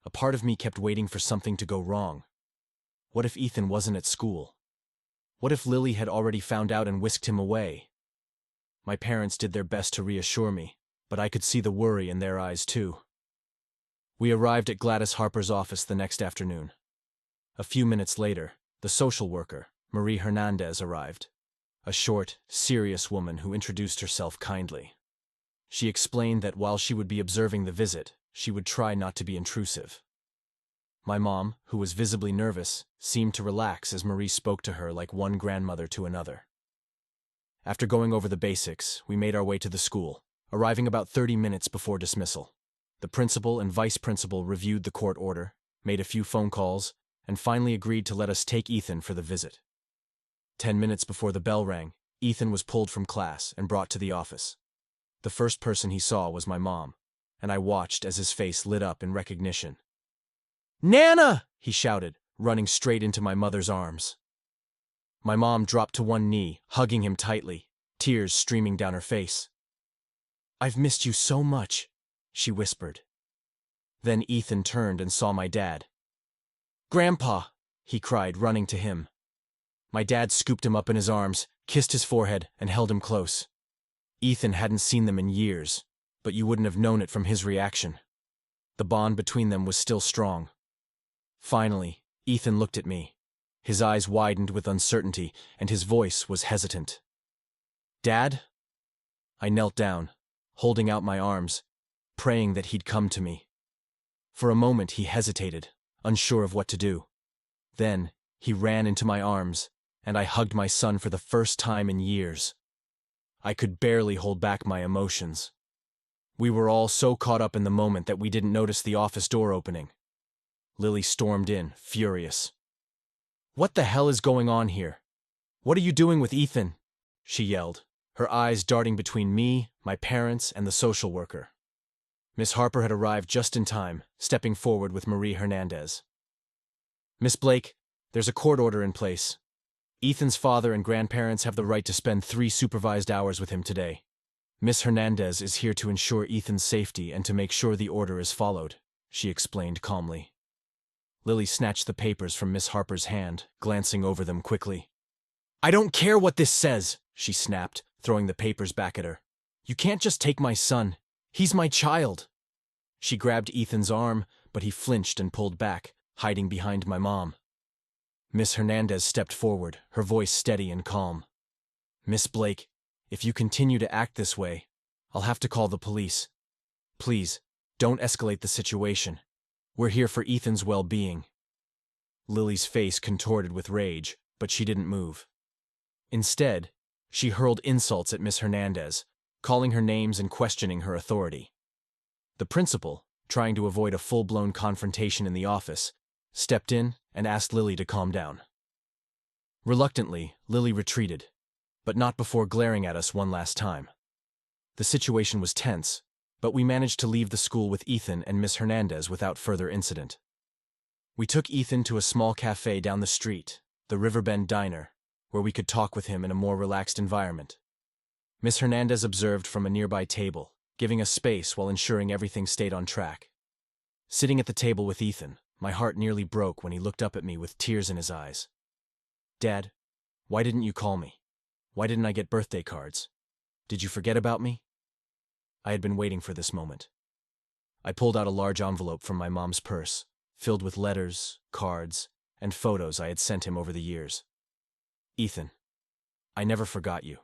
A part of me kept waiting for something to go wrong. What if Ethan wasn't at school? What if Lily had already found out and whisked him away? My parents did their best to reassure me, but I could see the worry in their eyes too. We arrived at Gladys Harper's office the next afternoon. A few minutes later, the social worker, Marie Hernandez, arrived. A short, serious woman who introduced herself kindly. She explained that while she would be observing the visit, she would try not to be intrusive. My mom, who was visibly nervous, seemed to relax as Marie spoke to her like one grandmother to another. After going over the basics, we made our way to the school, arriving about 30 minutes before dismissal. The principal and vice principal reviewed the court order, made a few phone calls, and finally agreed to let us take Ethan for the visit. 10 minutes before the bell rang, Ethan was pulled from class and brought to the office. The first person he saw was my mom, and I watched as his face lit up in recognition. "Nana!" he shouted, running straight into my mother's arms. My mom dropped to one knee, hugging him tightly, tears streaming down her face. "I've missed you so much," she whispered. Then Ethan turned and saw my dad. "Grandpa!" he cried, running to him. My dad scooped him up in his arms, kissed his forehead, and held him close. Ethan hadn't seen them in years, but you wouldn't have known it from his reaction. The bond between them was still strong. Finally, Ethan looked at me. His eyes widened with uncertainty, and his voice was hesitant. "Dad?" I knelt down, holding out my arms, praying that he'd come to me. For a moment he hesitated, unsure of what to do. Then, he ran into my arms, and I hugged my son for the first time in years. I could barely hold back my emotions. We were all so caught up in the moment that we didn't notice the office door opening. Lily stormed in, furious. "What the hell is going on here? What are you doing with Ethan?" she yelled, her eyes darting between me, my parents, and the social worker. Miss Harper had arrived just in time, stepping forward with Marie Hernandez. "Miss Blake, there's a court order in place. Ethan's father and grandparents have the right to spend 3 supervised hours with him today. Miss Hernandez is here to ensure Ethan's safety and to make sure the order is followed," she explained calmly. Lily snatched the papers from Miss Harper's hand, glancing over them quickly. "I don't care what this says," she snapped, throwing the papers back at her. "You can't just take my son. He's my child." She grabbed Ethan's arm, but he flinched and pulled back, hiding behind my mom. Miss Hernandez stepped forward, her voice steady and calm. "Miss Blake, if you continue to act this way, I'll have to call the police. Please, don't escalate the situation. We're here for Ethan's well-being." Lily's face contorted with rage, but she didn't move. Instead, she hurled insults at Miss Hernandez, calling her names and questioning her authority. The principal, trying to avoid a full-blown confrontation in the office, stepped in and asked Lily to calm down. Reluctantly, Lily retreated, but not before glaring at us one last time. The situation was tense, but we managed to leave the school with Ethan and Miss Hernandez without further incident. We took Ethan to a small cafe down the street, the Riverbend Diner, where we could talk with him in a more relaxed environment. Miss Hernandez observed from a nearby table, giving us space while ensuring everything stayed on track. Sitting at the table with Ethan, my heart nearly broke when he looked up at me with tears in his eyes. "Dad, why didn't you call me? Why didn't I get birthday cards? Did you forget about me?" I had been waiting for this moment. I pulled out a large envelope from my mom's purse, filled with letters, cards, and photos I had sent him over the years. "Ethan, I never forgot you.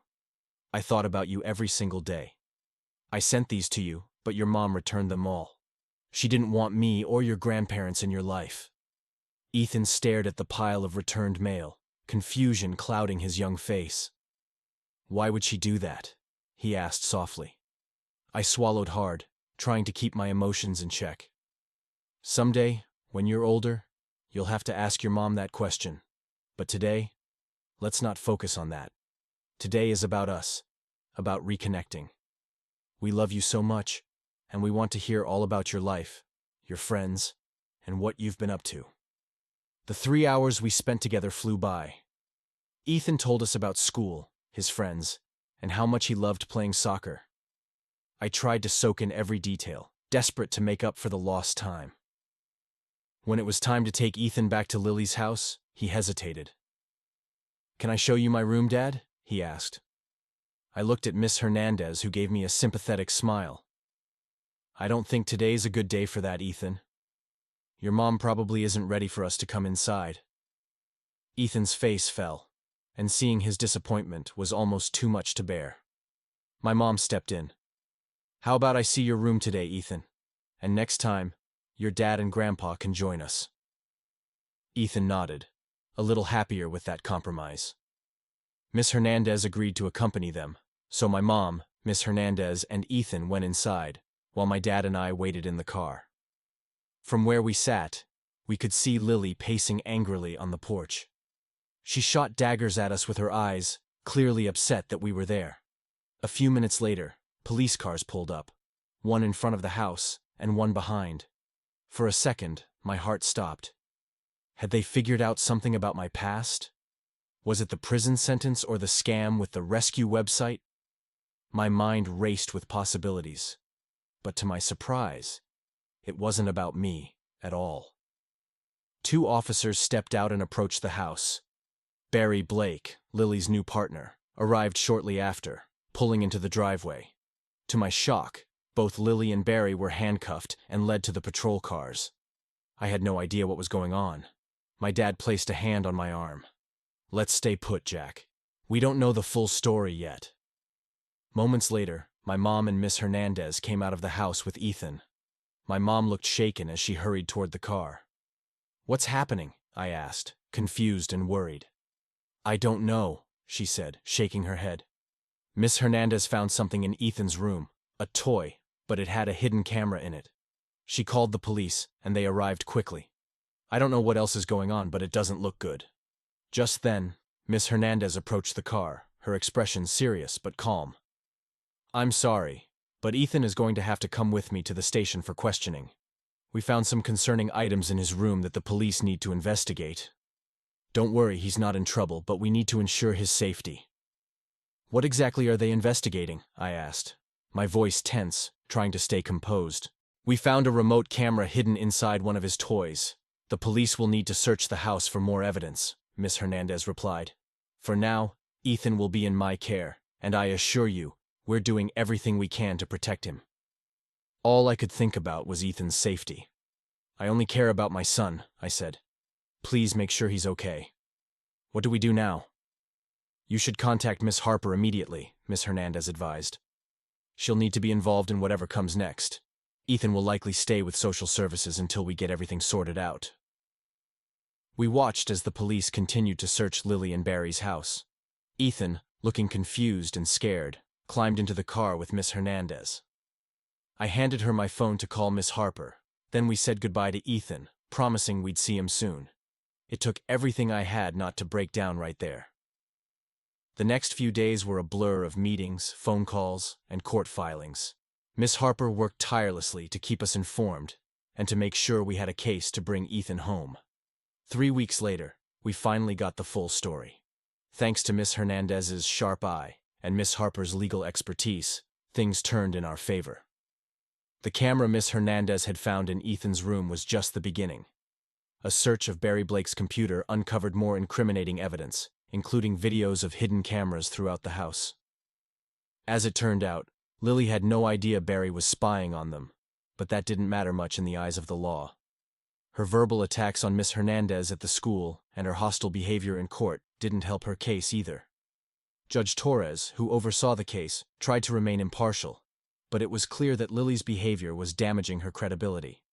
I thought about you every single day. I sent these to you, but your mom returned them all. She didn't want me or your grandparents in your life." Ethan stared at the pile of returned mail, confusion clouding his young face. "Why would she do that?" he asked softly. I swallowed hard, trying to keep my emotions in check. "Someday, when you're older, you'll have to ask your mom that question. But today, let's not focus on that. Today is about us, about reconnecting. We love you so much, and we want to hear all about your life, your friends, and what you've been up to." The 3 hours we spent together flew by. Ethan told us about school, his friends, and how much he loved playing soccer. I tried to soak in every detail, desperate to make up for the lost time. When it was time to take Ethan back to Lily's house, he hesitated. "Can I show you my room, Dad?" he asked. I looked at Miss Hernandez, who gave me a sympathetic smile. "I don't think today's a good day for that, Ethan. Your mom probably isn't ready for us to come inside." Ethan's face fell, and seeing his disappointment was almost too much to bear. My mom stepped in. "How about I see your room today, Ethan? And next time, your dad and grandpa can join us." Ethan nodded, a little happier with that compromise. Miss Hernandez agreed to accompany them, so my mom, Miss Hernandez, and Ethan went inside, while my dad and I waited in the car. From where we sat, we could see Lily pacing angrily on the porch. She shot daggers at us with her eyes, clearly upset that we were there. A few minutes later, police cars pulled up, one in front of the house and one behind. For a second, my heart stopped. Had they figured out something about my past? Was it the prison sentence or the scam with the rescue website? My mind raced with possibilities. But to my surprise, it wasn't about me at all. Two officers stepped out and approached the house. Barry Blake, Lily's new partner, arrived shortly after, pulling into the driveway. To my shock, both Lily and Barry were handcuffed and led to the patrol cars. I had no idea what was going on. My dad placed a hand on my arm. "Let's stay put, Jack. We don't know the full story yet." Moments later, my mom and Miss Hernandez came out of the house with Ethan. My mom looked shaken as she hurried toward the car. "What's happening?" I asked, confused and worried. "I don't know," she said, shaking her head. "Miss Hernandez found something in Ethan's room, a toy, but it had a hidden camera in it. She called the police, and they arrived quickly. I don't know what else is going on, but it doesn't look good." Just then, Miss Hernandez approached the car, her expression serious but calm. "I'm sorry, but Ethan is going to have to come with me to the station for questioning. We found some concerning items in his room that the police need to investigate. Don't worry, he's not in trouble, but we need to ensure his safety." "What exactly are they investigating?" I asked, my voice tense, trying to stay composed. "We found a remote camera hidden inside one of his toys. The police will need to search the house for more evidence," Miss Hernandez replied. "For now, Ethan will be in my care, and I assure you, we're doing everything we can to protect him." All I could think about was Ethan's safety. "I only care about my son," I said. "Please make sure he's okay." "What do we do now?" "You should contact Miss Harper immediately," Miss Hernandez advised. "She'll need to be involved in whatever comes next. Ethan will likely stay with social services until we get everything sorted out." We watched as the police continued to search Lily and Barry's house. Ethan, looking confused and scared, climbed into the car with Miss Hernandez. I handed her my phone to call Miss Harper. Then we said goodbye to Ethan, promising we'd see him soon. It took everything I had not to break down right there. The next few days were a blur of meetings, phone calls, and court filings. Miss Harper worked tirelessly to keep us informed and to make sure we had a case to bring Ethan home. 3 weeks later, we finally got the full story. Thanks to Miss Hernandez's sharp eye and Miss Harper's legal expertise, things turned in our favor. The camera Miss Hernandez had found in Ethan's room was just the beginning. A search of Barry Blake's computer uncovered more incriminating evidence, including videos of hidden cameras throughout the house. As it turned out, Lily had no idea Barry was spying on them, but that didn't matter much in the eyes of the law. Her verbal attacks on Miss Hernandez at the school and her hostile behavior in court didn't help her case either. Judge Torres, who oversaw the case, tried to remain impartial, but it was clear that Lily's behavior was damaging her credibility.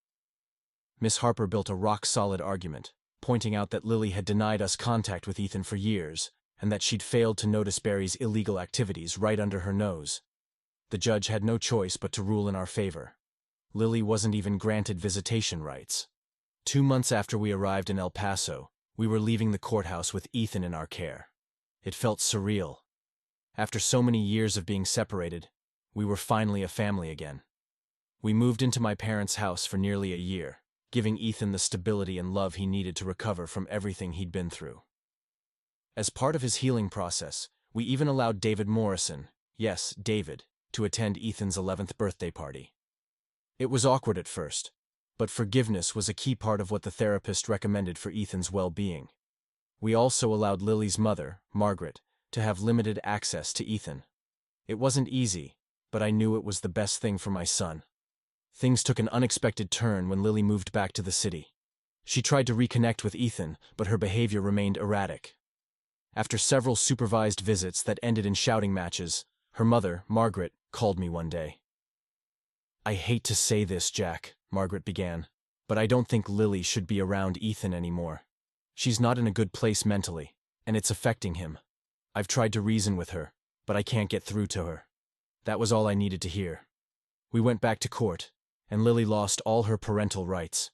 Miss Harper built a rock-solid argument, pointing out that Lily had denied us contact with Ethan for years, and that she'd failed to notice Barry's illegal activities right under her nose. The judge had no choice but to rule in our favor. Lily wasn't even granted visitation rights. 2 months after we arrived in El Paso, we were leaving the courthouse with Ethan in our care. It felt surreal. After so many years of being separated, we were finally a family again. We moved into my parents' house for nearly a year, giving Ethan the stability and love he needed to recover from everything he'd been through. As part of his healing process, we even allowed David Morrison, yes, David, to attend Ethan's 11th birthday party. It was awkward at first, but forgiveness was a key part of what the therapist recommended for Ethan's well-being. We also allowed Lily's mother, Margaret, to have limited access to Ethan. It wasn't easy, but I knew it was the best thing for my son. Things took an unexpected turn when Lily moved back to the city. She tried to reconnect with Ethan, but her behavior remained erratic. After several supervised visits that ended in shouting matches, her mother, Margaret, called me one day. "I hate to say this, Jack," Margaret began, "but I don't think Lily should be around Ethan anymore. She's not in a good place mentally, and it's affecting him. I've tried to reason with her, but I can't get through to her." That was all I needed to hear. We went back to court, and Lily lost all her parental rights.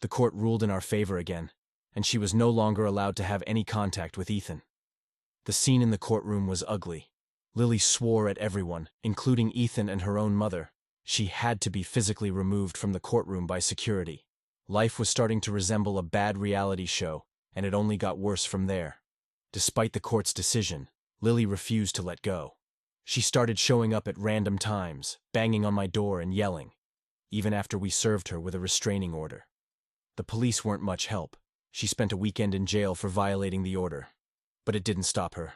The court ruled in our favor again, and she was no longer allowed to have any contact with Ethan. The scene in the courtroom was ugly. Lily swore at everyone, including Ethan and her own mother. She had to be physically removed from the courtroom by security. Life was starting to resemble a bad reality show, and it only got worse from there. Despite the court's decision, Lily refused to let go. She started showing up at random times, banging on my door and yelling, even after we served her with a restraining order. The police weren't much help. She spent a weekend in jail for violating the order, but it didn't stop her.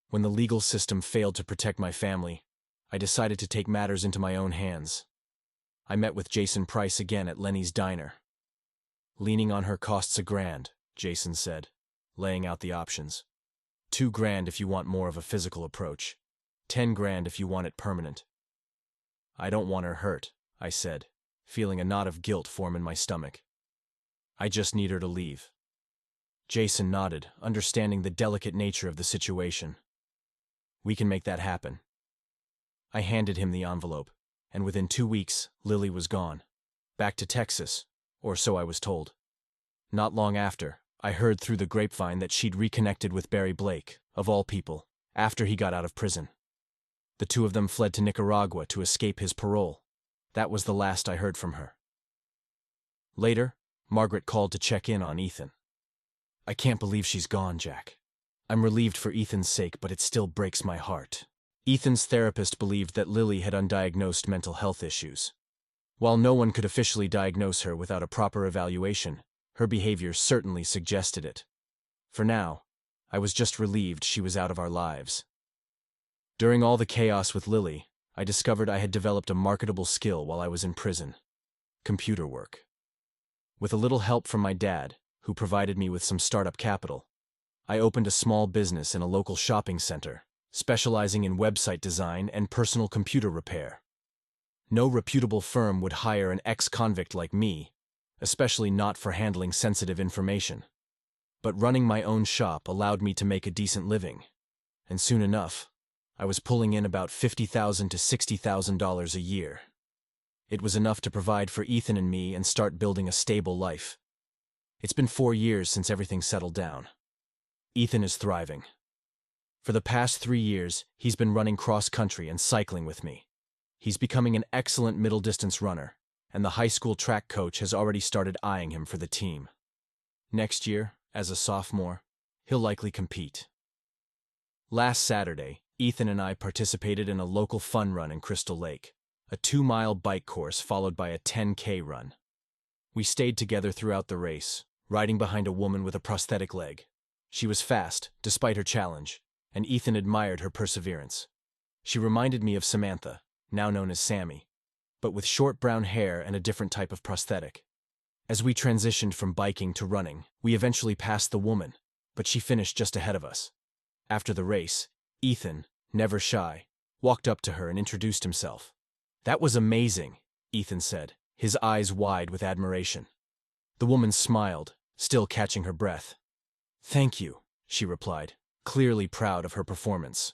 When the legal system failed to protect my family, I decided to take matters into my own hands. I met with Jason Price again at Lenny's diner. "Leaning on her costs $1,000, Jason said, laying out the options. $2,000 if you want more of a physical approach. $10,000 if you want it permanent." "I don't want her hurt," I said, feeling a knot of guilt form in my stomach. "I just need her to leave." Jason nodded, understanding the delicate nature of the situation. "We can make that happen." I handed him the envelope, and within 2 weeks, Lily was gone. Back to Texas, or so I was told. Not long after, I heard through the grapevine that she'd reconnected with Barry Blake, of all people, after he got out of prison. The two of them fled to Nicaragua to escape his parole. That was the last I heard from her. Later, Margaret called to check in on Ethan. "I can't believe she's gone, Jack. I'm relieved for Ethan's sake, but it still breaks my heart." Ethan's therapist believed that Lily had undiagnosed mental health issues. While no one could officially diagnose her without a proper evaluation, her behavior certainly suggested it. For now, I was just relieved she was out of our lives. During all the chaos with Lily, I discovered I had developed a marketable skill while I was in prison: computer work. With a little help from my dad, who provided me with some startup capital, I opened a small business in a local shopping center, specializing in website design and personal computer repair. No reputable firm would hire an ex-convict like me, especially not for handling sensitive information. But running my own shop allowed me to make a decent living, and soon enough, I was pulling in about $50,000 to $60,000 a year. It was enough to provide for Ethan and me and start building a stable life. It's been 4 years since everything settled down. Ethan is thriving. For the past 3 years, he's been running cross-country and cycling with me. He's becoming an excellent middle-distance runner, and the high school track coach has already started eyeing him for the team. Next year, as a sophomore, he'll likely compete. Last Saturday, Ethan and I participated in a local fun run in Crystal Lake, a 2-mile bike course followed by a 10K run. We stayed together throughout the race, riding behind a woman with a prosthetic leg. She was fast, despite her challenge, and Ethan admired her perseverance. She reminded me of Samantha, now known as Sammy, but with short brown hair and a different type of prosthetic. As we transitioned from biking to running, we eventually passed the woman, but she finished just ahead of us. After the race, Ethan, never shy, walked up to her and introduced himself. "That was amazing," Ethan said, his eyes wide with admiration. The woman smiled, still catching her breath. "Thank you," she replied, clearly proud of her performance.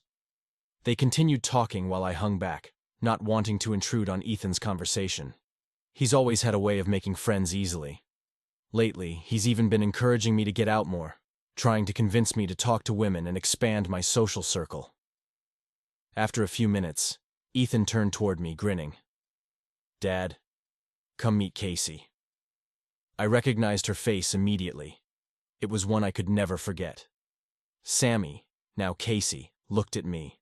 They continued talking while I hung back, not wanting to intrude on Ethan's conversation. He's always had a way of making friends easily. Lately, he's even been encouraging me to get out more, trying to convince me to talk to women and expand my social circle. After a few minutes, Ethan turned toward me, grinning. "Dad, come meet Casey." I recognized her face immediately. It was one I could never forget. Sammy, now Casey, looked at me,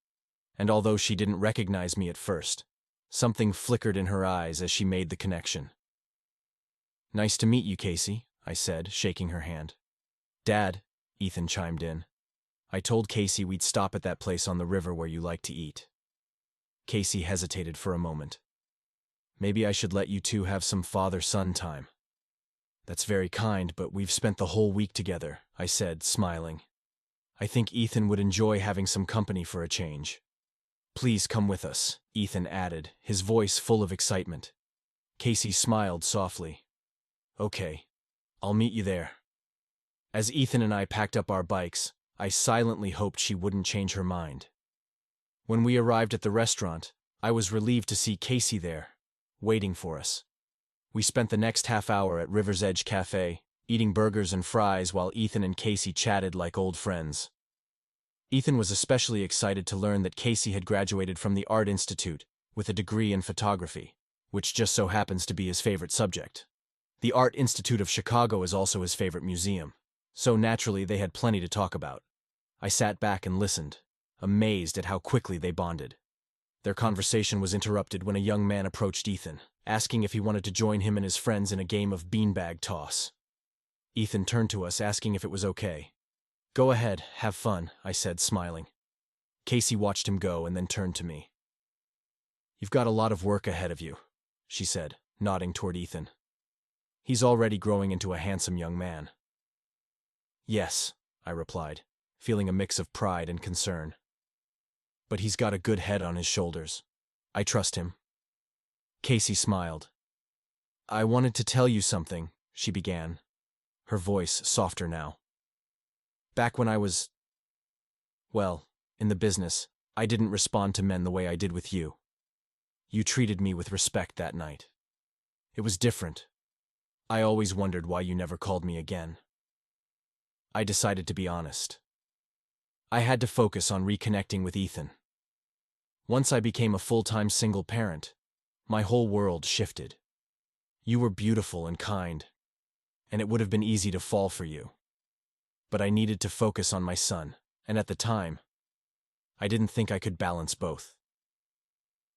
And although she didn't recognize me at first, something flickered in her eyes as she made the connection. "Nice to meet you, Casey," I said, shaking her hand. "Dad," Ethan chimed in, "I told Casey we'd stop at that place on the river where you like to eat." Casey hesitated for a moment. "Maybe I should let you two have some father-son time." "That's very kind, but we've spent the whole week together," I said, smiling. "I think Ethan would enjoy having some company for a change." "Please come with us," Ethan added, his voice full of excitement. Casey smiled softly. "Okay, I'll meet you there." As Ethan and I packed up our bikes, I silently hoped she wouldn't change her mind. When we arrived at the restaurant, I was relieved to see Casey there, waiting for us. We spent the next half hour at River's Edge Cafe, eating burgers and fries while Ethan and Casey chatted like old friends. Ethan was especially excited to learn that Casey had graduated from the Art Institute with a degree in photography, which just so happens to be his favorite subject. The Art Institute of Chicago is also his favorite museum, so naturally they had plenty to talk about. I sat back and listened, amazed at how quickly they bonded. Their conversation was interrupted when a young man approached Ethan, asking if he wanted to join him and his friends in a game of beanbag toss. Ethan turned to us, asking if it was okay. "Go ahead, have fun," I said, smiling. Casey watched him go and then turned to me. "You've got a lot of work ahead of you," she said, nodding toward Ethan. "He's already growing into a handsome young man." "Yes," I replied, feeling a mix of pride and concern. "But he's got a good head on his shoulders. I trust him." Casey smiled. "I wanted to tell you something," she began, her voice softer now. "Back when I was, well, in the business, I didn't respond to men the way I did with you. You treated me with respect that night. It was different. I always wondered why you never called me again. I decided to be honest. I had to focus on reconnecting with Ethan. Once I became a full-time single parent, my whole world shifted. You were beautiful and kind, and it would have been easy to fall for you. But I needed to focus on my son, and at the time, I didn't think I could balance both."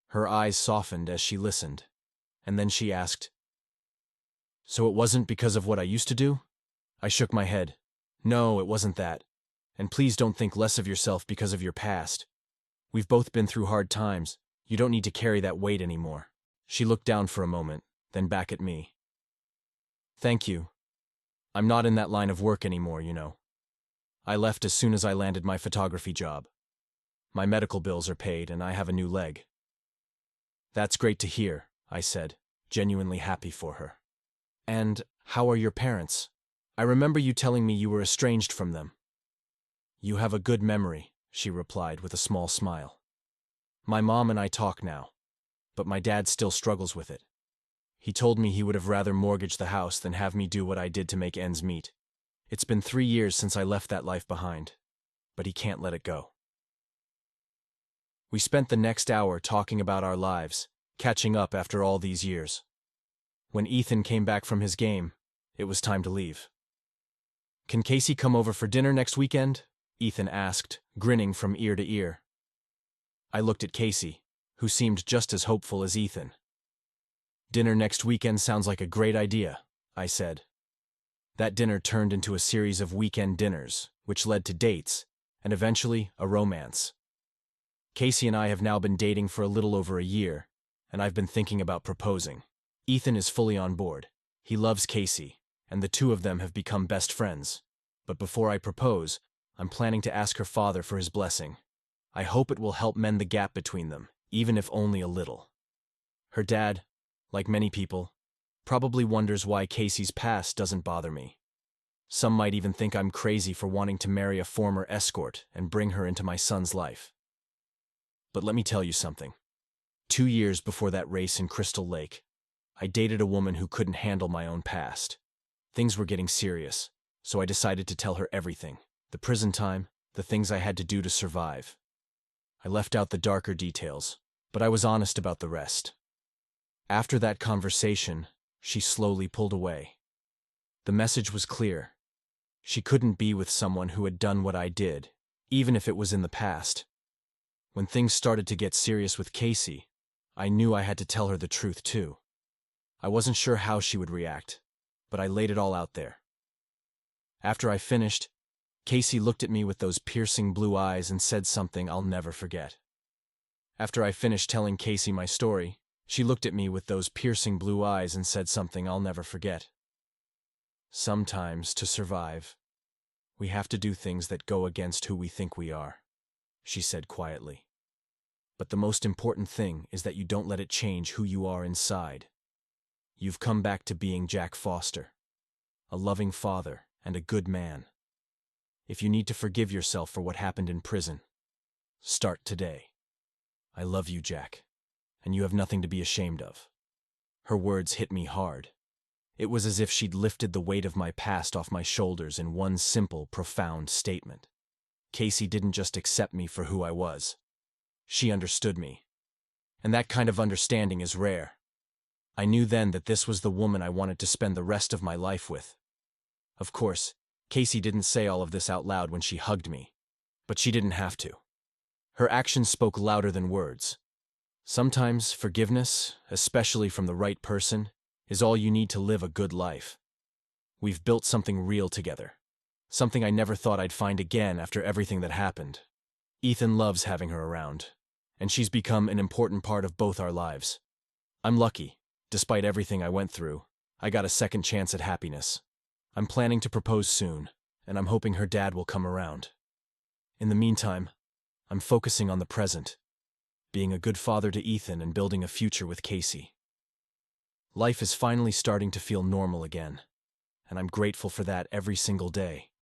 Her eyes softened as she listened, and then she asked, "So it wasn't because of what I used to do?" I shook my head. "No, it wasn't that. And please don't think less of yourself because of your past. We've both been through hard times. You don't need to carry that weight anymore." She looked down for a moment, then back at me. "Thank you. I'm not in that line of work anymore, you know. I left as soon as I landed my photography job. My medical bills are paid, and I have a new leg." "That's great to hear," I said, genuinely happy for her. "And how are your parents? I remember you telling me you were estranged from them." "You have a good memory," she replied with a small smile. "My mom and I talk now, but my dad still struggles with it. He told me he would have rather mortgaged the house than have me do what I did to make ends meet. It's been 3 years since I left that life behind, but he can't let it go." We spent the next hour talking about our lives, catching up after all these years. When Ethan came back from his game, it was time to leave. "Can Casey come over for dinner next weekend?" Ethan asked, grinning from ear to ear. I looked at Casey, who seemed just as hopeful as Ethan. "Dinner next weekend sounds like a great idea," I said. That dinner turned into a series of weekend dinners, which led to dates, and eventually a romance. Casey and I have now been dating for a little over a year, and I've been thinking about proposing. Ethan is fully on board. He loves Casey, and the two of them have become best friends. But before I propose, I'm planning to ask her father for his blessing. I hope it will help mend the gap between them, even if only a little. Her dad, like many people, probably wonders why Casey's past doesn't bother me. Some might even think I'm crazy for wanting to marry a former escort and bring her into my son's life. But let me tell you something. 2 years before that race in Crystal Lake, I dated a woman who couldn't handle my own past. Things were getting serious, so I decided to tell her everything. The prison time, the things I had to do to survive. I left out the darker details, but I was honest about the rest. After that conversation, she slowly pulled away. The message was clear. She couldn't be with someone who had done what I did, even if it was in the past. When things started to get serious with Casey, I knew I had to tell her the truth too. I wasn't sure how she would react, but I laid it all out there. After I finished, Casey looked at me with those piercing blue eyes and said something I'll never forget. After I finished telling Casey my story, she looked at me with those piercing blue eyes and said something I'll never forget. Sometimes, to survive, we have to do things that go against who we think we are, she said quietly. But the most important thing is that you don't let it change who you are inside. You've come back to being Jack Foster, a loving father and a good man. If you need to forgive yourself for what happened in prison, start today. I love you, Jack, and you have nothing to be ashamed of. Her words hit me hard. It was as if she'd lifted the weight of my past off my shoulders in one simple, profound statement. Casey didn't just accept me for who I was. She understood me. And that kind of understanding is rare. I knew then that this was the woman I wanted to spend the rest of my life with. Of course, Casey didn't say all of this out loud when she hugged me, but she didn't have to. Her actions spoke louder than words. Sometimes forgiveness, especially from the right person, is all you need to live a good life. We've built something real together. Something I never thought I'd find again after everything that happened. Ethan loves having her around, and she's become an important part of both our lives. I'm lucky. Despite everything I went through, I got a second chance at happiness. I'm planning to propose soon, and I'm hoping her dad will come around. In the meantime, I'm focusing on the present, being a good father to Ethan and building a future with Casey. Life is finally starting to feel normal again, and I'm grateful for that every single day.